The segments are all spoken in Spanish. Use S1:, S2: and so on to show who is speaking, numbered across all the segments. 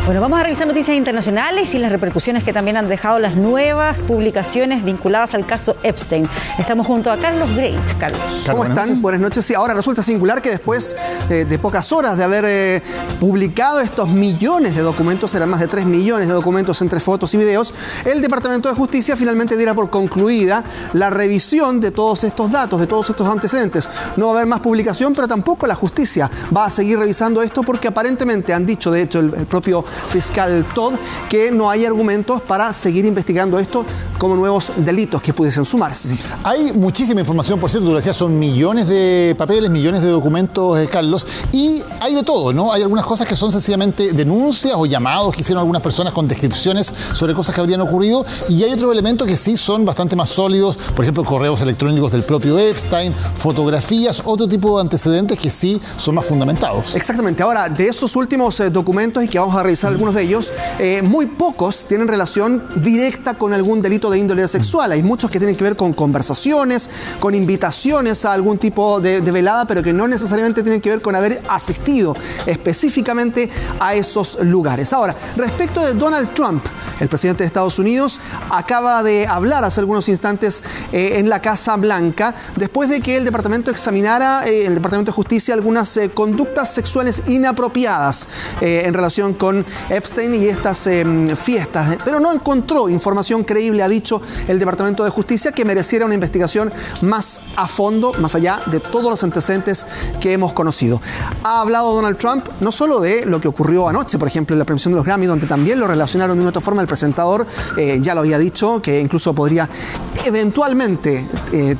S1: Bueno, vamos a revisar noticias internacionales y las repercusiones que también han dejado las nuevas publicaciones vinculadas al caso Epstein. Estamos junto a Carlos Grech. Carlos.
S2: ¿Cómo están? Buenas noches. Sí, ahora resulta singular que después de pocas horas de haber publicado estos millones de documentos, eran más de 3 millones de documentos entre fotos y videos, el Departamento de Justicia finalmente diera por concluida la revisión de todos estos datos, de todos estos antecedentes. No va a haber más publicación, pero tampoco la justicia va a seguir revisando esto porque aparentemente han dicho, de hecho, el propio fiscal Todd, que no hay argumentos para seguir investigando esto como nuevos delitos que pudiesen sumarse.
S3: Hay muchísima información, por cierto, tú lo decías, son millones de papeles, millones de documentos, Carlos, y hay de todo, ¿no? Hay algunas cosas que son sencillamente denuncias o llamados que hicieron algunas personas con descripciones sobre cosas que habrían ocurrido, y hay otros elementos que sí son bastante más sólidos, por ejemplo, correos electrónicos del propio Epstein, fotografías, otro tipo de antecedentes que sí son más fundamentados.
S2: Exactamente. Ahora, de esos últimos documentos, y que vamos a revisar algunos de ellos, muy pocos tienen relación directa con algún delito de índole sexual. Hay muchos que tienen que ver con conversaciones, con invitaciones a algún tipo de velada, pero que no necesariamente tienen que ver con haber asistido específicamente a esos lugares. Ahora, respecto de Donald Trump, el presidente de Estados Unidos acaba de hablar hace algunos instantes en la Casa Blanca, después de que el Departamento examinara, el Departamento de Justicia, algunas conductas sexuales inapropiadas en relación con Epstein y estas fiestas, pero no encontró información creíble, ha dicho el Departamento de Justicia, que mereciera una investigación más a fondo, más allá de todos los antecedentes que hemos conocido. Ha hablado Donald Trump no solo de lo que ocurrió anoche, por ejemplo, en la premiación de los Grammy, donde también lo relacionaron de una otra forma. El presentador ya lo había dicho, que incluso podría eventualmente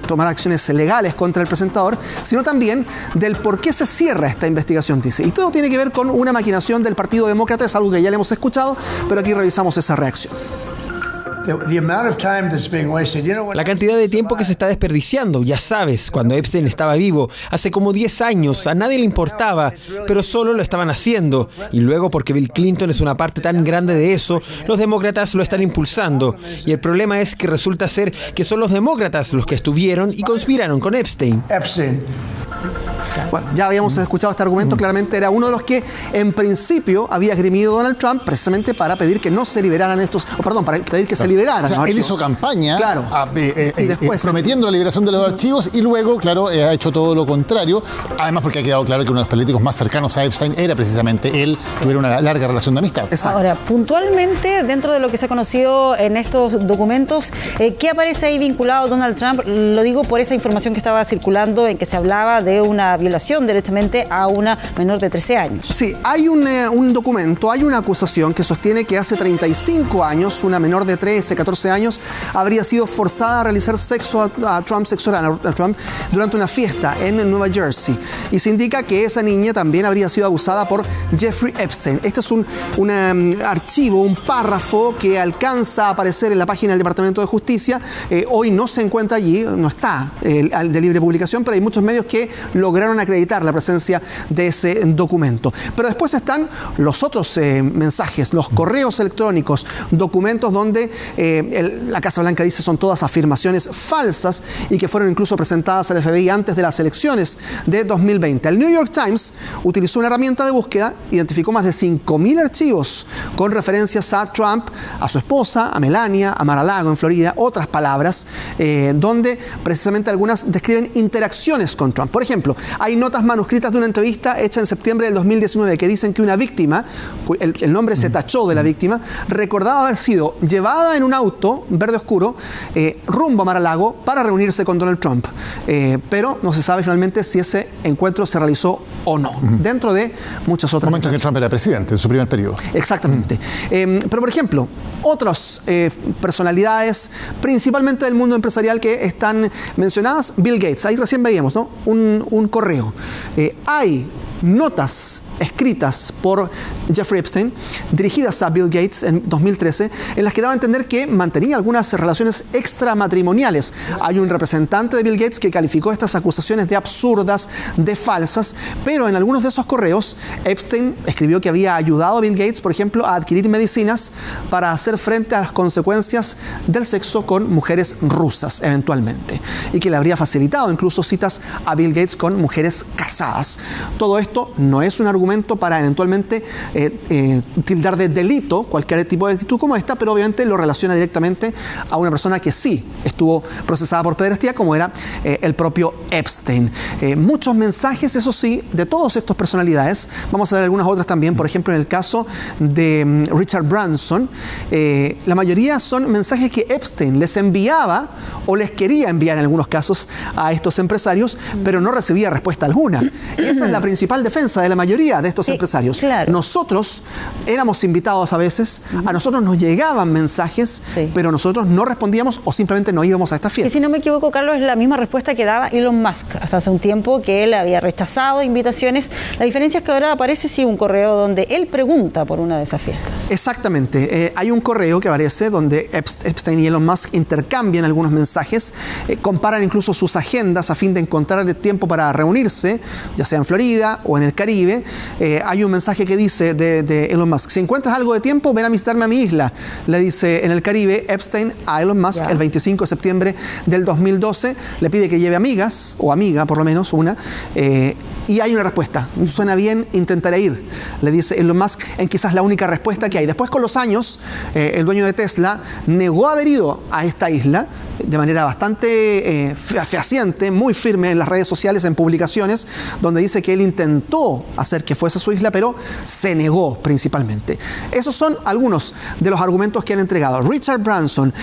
S2: tomar acciones legales contra el presentador, sino también del por qué se cierra esta investigación, dice. Y todo tiene que ver con una maquinación del Partido Demócrata, es algo que ya le hemos escuchado, pero aquí revisamos esa reacción.
S4: La cantidad de tiempo que se está desperdiciando, ya sabes, cuando Epstein estaba vivo, hace como 10 años, a nadie le importaba, pero solo lo estaban haciendo. Y luego, porque Bill Clinton es una parte tan grande de eso, los demócratas lo están impulsando. Y el problema es que resulta ser que son los demócratas los que estuvieron y conspiraron con Epstein.
S2: Bueno, ya habíamos escuchado este argumento, claramente era uno de los que en principio había esgrimido Donald Trump precisamente para pedir que no se liberaran estos, para pedir que se liberaran.
S3: O sea, él hizo campaña, claro, prometiendo la liberación de los archivos, y luego, claro, ha hecho todo lo contrario, además porque ha quedado claro que uno de los políticos más cercanos a Epstein era precisamente él, tuvieron una larga relación de amistad.
S1: Exacto. Ahora, puntualmente, dentro de lo que se ha conocido en estos documentos, ¿qué aparece ahí vinculado a Donald Trump? Lo digo por esa información que estaba circulando en que se hablaba de una violación directamente a una menor de 13 años.
S2: Sí, hay un documento, hay una acusación que sostiene que hace 35 años una menor de 13, 14 años habría sido forzada a realizar sexo a Trump durante una fiesta en Nueva Jersey. Y se indica que esa niña también habría sido abusada por Jeffrey Epstein. Este es un archivo, un párrafo que alcanza a aparecer en la página del Departamento de Justicia. Hoy no se encuentra allí, no está de libre publicación, pero hay muchos medios que lograron acreditar la presencia de ese documento. Pero después están los otros mensajes, los correos electrónicos, documentos donde la Casa Blanca dice son todas afirmaciones falsas y que fueron incluso presentadas al FBI antes de las elecciones de 2020. El New York Times utilizó una herramienta de búsqueda, identificó más de 5.000 archivos con referencias a Trump, a su esposa, a Melania, a Mar-a-Lago en Florida, otras palabras, donde precisamente algunas describen interacciones con Trump. Por ejemplo, hay notas manuscritas de una entrevista hecha en septiembre del 2019 que dicen que una víctima, el nombre se tachó de la víctima, recordaba haber sido llevada en un auto verde oscuro rumbo a Mar-a-Lago para reunirse con Donald Trump. Pero no se sabe finalmente si ese encuentro se realizó o no, dentro de muchas otras.
S3: Momento en que Trump era presidente, en su primer periodo.
S2: Exactamente. Pero, por ejemplo, otras personalidades, principalmente del mundo empresarial que están mencionadas, Bill Gates, ahí recién veíamos, ¿no? Un correo. Hay notas escritas por Jeffrey Epstein, dirigidas a Bill Gates en 2013, en las que daba a entender que mantenía algunas relaciones extramatrimoniales. Hay un representante de Bill Gates que calificó estas acusaciones de absurdas, de falsas, pero en algunos de esos correos, Epstein escribió que había ayudado a Bill Gates, por ejemplo, a adquirir medicinas para hacer frente a las consecuencias del sexo con mujeres rusas, eventualmente, y que le habría facilitado incluso citas a Bill Gates con mujeres casadas. Todo esto no es un argumento argumento para eventualmente tildar de delito cualquier tipo de actitud como esta, pero obviamente lo relaciona directamente a una persona que sí estuvo procesada por pederastía, como era el propio Epstein. Muchos mensajes, eso sí, de todas estas personalidades. Vamos a ver algunas otras también. Por ejemplo, en el caso de Richard Branson, la mayoría son mensajes que Epstein les enviaba o les quería enviar en algunos casos a estos empresarios, pero no recibía respuesta alguna. Y esa es la principal defensa de la mayoría de estos empresarios.
S1: Claro.
S2: Nosotros éramos invitados a veces, a nosotros nos llegaban mensajes, pero nosotros no respondíamos o simplemente no íbamos a estas fiestas.
S1: Y si no me equivoco, Carlos, es la misma respuesta que daba Elon Musk hasta hace un tiempo, que él había rechazado invitaciones. La diferencia es que ahora aparece un correo donde él pregunta por una de esas fiestas.
S2: Exactamente. Hay un correo que aparece donde Epstein y Elon Musk intercambian algunos mensajes, comparan incluso sus agendas a fin de encontrar el tiempo para reunirse, ya sea en Florida o en el Caribe. Hay un mensaje que dice de Elon Musk: si encuentras algo de tiempo, ven a visitarme a mi isla, le dice en el Caribe Epstein a Elon Musk el 25 de septiembre del 2012. Le pide que lleve amigas, o amiga por lo menos una, y hay una respuesta. Suena bien, intentaré ir, le dice Elon Musk, en quizás la única respuesta que hay. Después, con los años, el dueño de Tesla negó haber ido a esta isla de manera bastante fehaciente, muy firme en las redes sociales, en publicaciones, donde dice que él intentó hacer que fuese su isla, pero se negó principalmente. Esos son algunos de los argumentos que han entregado. Richard Branson,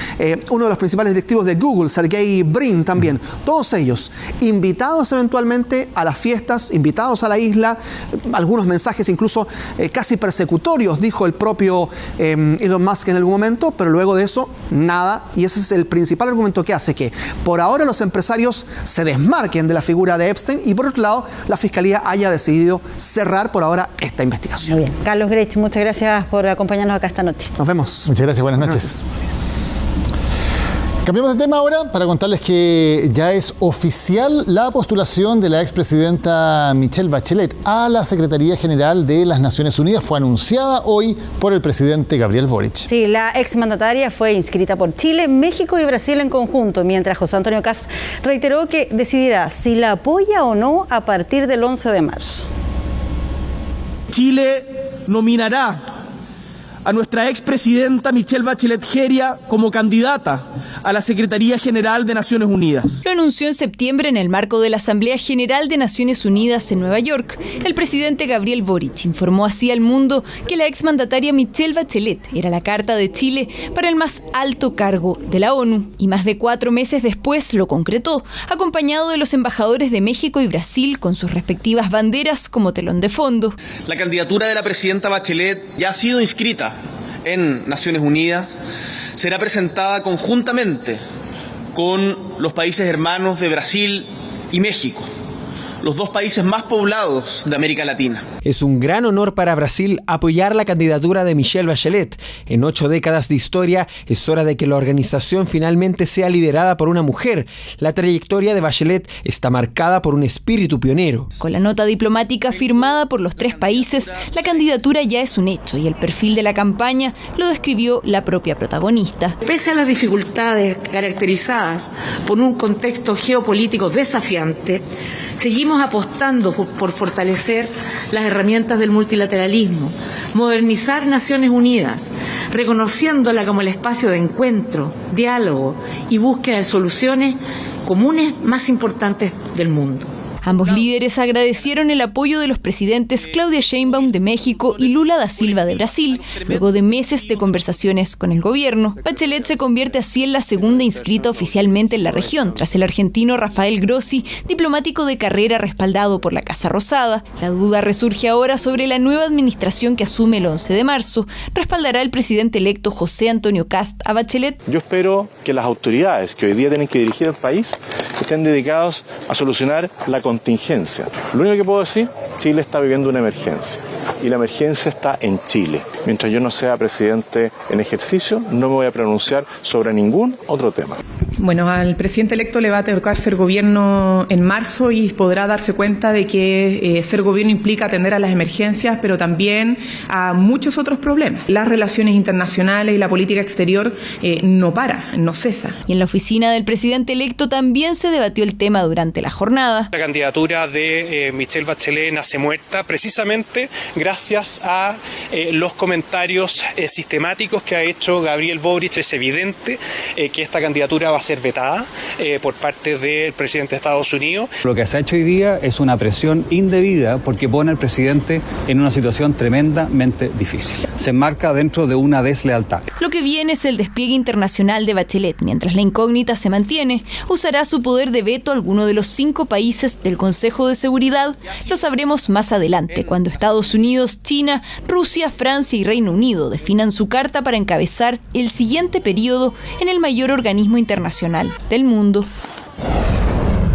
S2: uno de los principales directivos de Google, Sergey Brin también, todos ellos invitados eventualmente a las fiestas, invitados a la isla, algunos mensajes incluso casi persecutorios, dijo el propio Elon Musk en algún momento, pero luego de eso, nada, y ese es el principal argumento que hace que por ahora los empresarios se desmarquen de la figura de Epstein y por otro lado la Fiscalía haya decidido cerrar por ahora esta investigación.
S1: Muy bien. Carlos Grech, muchas gracias por acompañarnos acá esta noche.
S2: Nos vemos.
S3: Muchas gracias, buenas noches. Cambiamos de tema ahora para contarles que ya es oficial la postulación de la expresidenta Michelle Bachelet a la Secretaría General de las Naciones Unidas. Fue anunciada hoy por el presidente Gabriel Boric.
S1: Sí, la exmandataria fue inscrita por Chile, México y Brasil en conjunto, mientras José Antonio Kast reiteró que decidirá si la apoya o no a partir del 11 de marzo.
S5: Chile nominará a nuestra expresidenta Michelle Bachelet Jeria como candidata a la Secretaría General de Naciones Unidas.
S6: Lo anunció en septiembre en el marco de la Asamblea General de Naciones Unidas en Nueva York. El presidente Gabriel Boric informó así al mundo que la exmandataria Michelle Bachelet era la carta de Chile para el más alto cargo de la ONU. Y más de 4 meses después lo concretó, acompañado de los embajadores de México y Brasil con sus respectivas banderas como telón de fondo.
S7: La candidatura de la presidenta Bachelet ya ha sido inscrita en Naciones Unidas, será presentada conjuntamente con los países hermanos de Brasil y México, los 2 países más poblados de América Latina.
S4: Es un gran honor para Brasil apoyar la candidatura de Michelle Bachelet. En 8 décadas de historia es hora de que la organización finalmente sea liderada por una mujer. La trayectoria de Bachelet está marcada por un espíritu pionero.
S6: Con la nota diplomática firmada por los 3 países, la candidatura ya es un hecho y el perfil de la campaña lo describió la propia protagonista.
S8: Pese a las dificultades caracterizadas por un contexto geopolítico desafiante, seguimos apostando por fortalecer las herramientas del multilateralismo, modernizar Naciones Unidas, reconociéndola como el espacio de encuentro, diálogo y búsqueda de soluciones comunes más importantes del mundo.
S6: Ambos líderes agradecieron el apoyo de los presidentes Claudia Sheinbaum de México y Lula da Silva de Brasil, luego de meses de conversaciones con el gobierno. Bachelet se convierte así en la segunda inscrita oficialmente en la región, tras el argentino Rafael Grossi, diplomático de carrera respaldado por la Casa Rosada. La duda resurge ahora sobre la nueva administración que asume el 11 de marzo. ¿Respaldará el presidente electo José Antonio Kast a Bachelet?
S9: Yo espero que las autoridades que hoy día tienen que dirigir el país estén dedicados a solucionar la contingencia. Lo único que puedo decir, Chile está viviendo una emergencia y la emergencia está en Chile. Mientras yo no sea presidente en ejercicio, no me voy a pronunciar sobre ningún otro tema.
S10: Bueno, al presidente electo le va a tocar ser gobierno en marzo y podrá darse cuenta de que ser gobierno implica atender a las emergencias, pero también a muchos otros problemas. Las relaciones internacionales y la política exterior no para, no cesa.
S6: Y en la oficina del presidente electo también se debatió el tema durante la jornada.
S11: La candidatura de Michelle Bachelet nace muerta precisamente gracias a los comentarios sistemáticos que ha hecho Gabriel Boric. Es evidente que esta candidatura va a ser vetada por parte del presidente de Estados Unidos.
S12: Lo que se ha hecho hoy día es una presión indebida porque pone al presidente en una situación tremendamente difícil. Se enmarca dentro de una deslealtad.
S6: Lo que viene es el despliegue internacional de Bachelet. Mientras la incógnita se mantiene, usará su poder de veto a alguno de los 5 países del Consejo de Seguridad. Lo sabremos más adelante, cuando Estados Unidos, China, Rusia, Francia y Reino Unido definan su carta para encabezar el siguiente periodo en el mayor organismo internacional del mundo.